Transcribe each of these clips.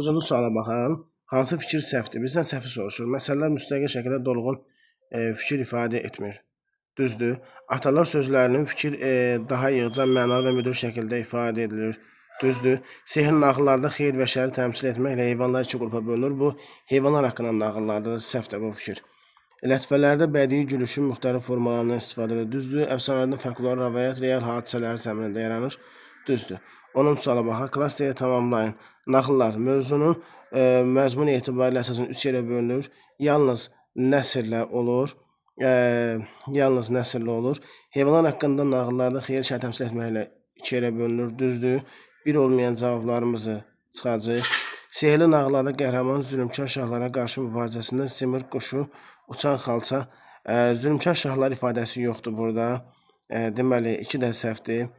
9-cu suala baxaq. Hansı fikir səhvdir? Bizdən səhvi soruşur. Məsələlər müstəqil şəkildə dolğun fikir ifadə etmir. Düzdür. Atalar sözlərinin fikir daha yığcam, mənalı və müdrik şəkildə ifadə edilir. Düzdür. Sehirli nağıllarda xeyir və şəri təmsil etməklə heyvanlar iki qrupa bölünür. Bu heyvanlar haqqında nağıllardır. Səhvdir bu fikir. Lətifələrdə bədii gülüşün müxtəlif formalarından istifadə edilir. Düzdür. Əfsanələrdə folklor, rəvayət, real hadisələr zəminində yaranır. Düzdür. 10-cu suala baxaq. Klasterə tamamlayın. Nağıllar mövzunun məzmun etibarilə əsasən 3 yerə bölünür. Yalnız nəsrlə olur. Heyvanlar haqqında nağıllarda xeyir şər təmsil etməklə 2 yerə bölünür. Düzdür. Bir olmayan cavablarımızı çıxacaq. Sehirli nağıllarda qəhrəman zülmkar şahlara qarşı mübarizəsində simir quşu, uçan xalça. Zülmkar şahlar ifadəsi yoxdur burada. Deməli, 2 də səhvdir.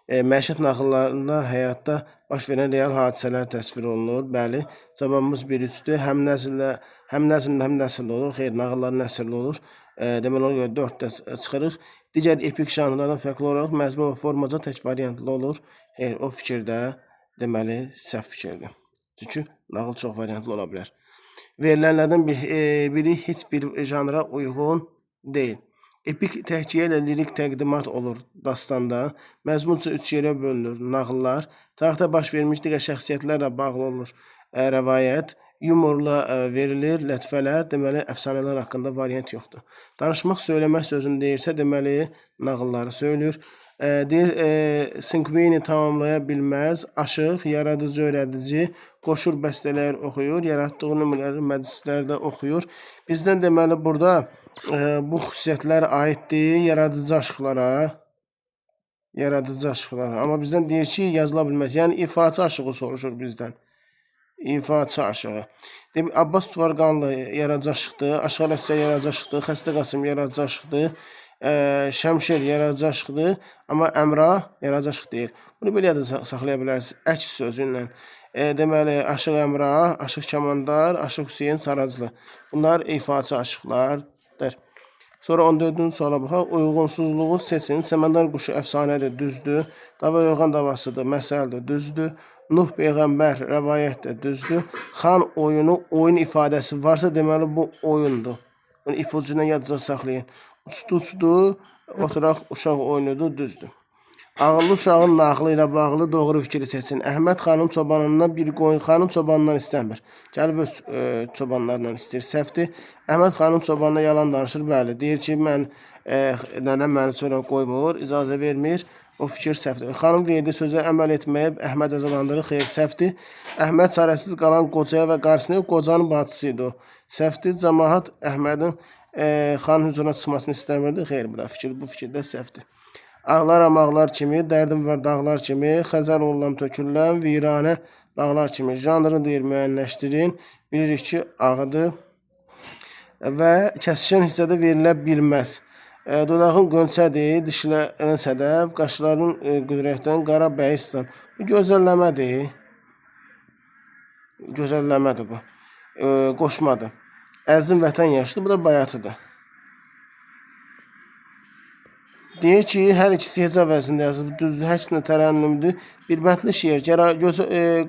Məişət nağıllarında həyatda baş verən real hadisələr təsvir olunur. Bəli, cavabımız 1-3-dür. Həm nəzmlə, həm nəsrlə olur. Xeyr, nağıllar nəsrlə olur. Deməli, ona görə 4 də çıxırıq. Digər epik janrlardan fərqli olaraq məzmun və formaca tək variantlı olur. Xeyr, o fikirdə deməli səhv fikirdir. Çünki nağıl çox variantlı ola bilər. Verilənlərdən biri heç bir janra uyğun deyil. Epik təhkiyə ilə lirik təqdimat olur dastanda. Məzmunca 3 yerə bölünür. Nağıllar, tarixdə baş vermiş digər şəxsiyyətlərlə bağlı olur. Rəvayət, yumorla verilir. Lətifələr, deməli, əfsanələr haqqında variant yoxdur. Danışmaq, söyləmək sözünü deyirsə, deməli, nağılları söylür. Sinkveni tamamlaya bilməz. Aşıq, yaradıcı, öyrədici, qoşur bəstələr oxuyur. Yaratdığı nümunələri məclislərdə oxuyur. Bizdən deməli, burada bu xüsusiyyətlər aiddir yaradıcı aşıqlara. Amma bizdən deyir ki, yazıla bilməz. Yəni, ifaçı aşığı soruşur bizdən. İfaçı aşığı. Abbas Tuvarqanlı yaradıcı aşıqdır. Aşıq Ələsgər yaradıcı aşıqdır. Xəstə Qasım yaradıcı aşıqdır. Şəmşir yaradıcı aşıqdır. Amma Əmrah yaradıcı aşıq deyil. Bunu belə də saxlaya bilərsiniz. Əks sözünlə. Deməli, Aşıq Əmrah, Aşıq Kamandar, Aşıq Hüseyin Saraclı. Bunlar ifaçı aşıqlardır. Sonra 14-cü suala baxaq. Uyğunsuzluğu seçin. Səməndar quşu əfsanədir, düzdür. Dava Yorğan davasıdır, məsəldir, düzdür. Nuh Peyğəmbər rəvayətdir, düzdür. Xan oyunu, oyun ifadəsi varsa, deməli bu oyundur. Bunu ipucuna yadca saxlayın. Uçdu, oturaq uşaq oyunudur, düzdür. Ağıllı uşağın nağılı ilə bağlı doğru fikri seçin. Əhməd xanım çobanından bir qoyun xanım çobanından istəmir. Gəlib öz çobanlarından istəyir. Səhvdir. Əhməd xanım çobanına yalan danışır. Bəli, deyir ki, nənəm məni sonra qoymur, icazə vermir. O fikir səhvdir. Xanım verdiyi sözə əməl etməyib Əhməd cəzalandırır. Xeyr, səhvdir. Əhməd çarəsiz qalan qocaya və qarşısına qocanın bacısı idi o. Səhvdir. Cəmaət Əhmədin xanın hüzuruna çıxmasını istəmirdi. Xeyr, bu fikirdə səhvdir. Ağlaram ağlar kimi, dərdim var dağlar kimi, xəzər oğlan tökülən, viranə bağlar kimi. Janrını deyir, müəyyənləşdirin. Bilirik ki, ağıdır və kəsişən hissədə verilə bilməz. Dodağın qönçədir, dişlərin sədəf, qaşların qüdrətdən, qara bəyistan. Bu gözəlləmədir. Gözəlləmədir bu. Qoşmadır. Əzim vətən yaşlıdır, bu da bayatıdır. Deyir ki, hər ikisi hecə əvəzində yazılıb, düzdür, hər ikisində tərənnümdür. Bir bəndli şeir,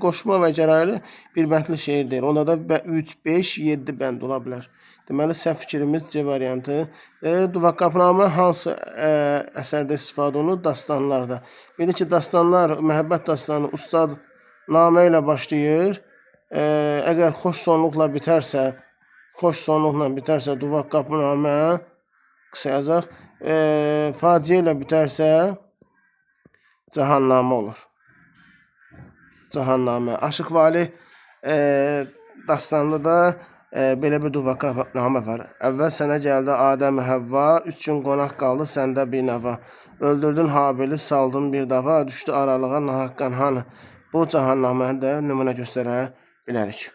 qoşma və gəraylı bir bəndli şeir deyir. Onda da 3, 5, 7 bənd ola bilər. Deməli, səhv fikrimiz C variantı. Duvaqqapnamə hansı əsərdə istifadə olunur? Dastanlarda. Belə ki, dastanlar, məhəbbət dastanı ustad namə ilə başlayır. Əgər xoş sonluqla bitərsə, duvaqqapnamə qısa yazaq. Faciə ilə bitərsə Cahannamə olur. Cahannamə. Aşıq Vali dastanında da belə bir duvaqqapnamə var. Əvvəl sənə gəldi Adəm Həvva, 3 gün qonaq qaldı səndə bir nəva. Öldürdün Habili, saldın bir dava, düşdü aralığa nahaqqan hanı. Bu Cahannaməni də nümunə göstərə bilərik.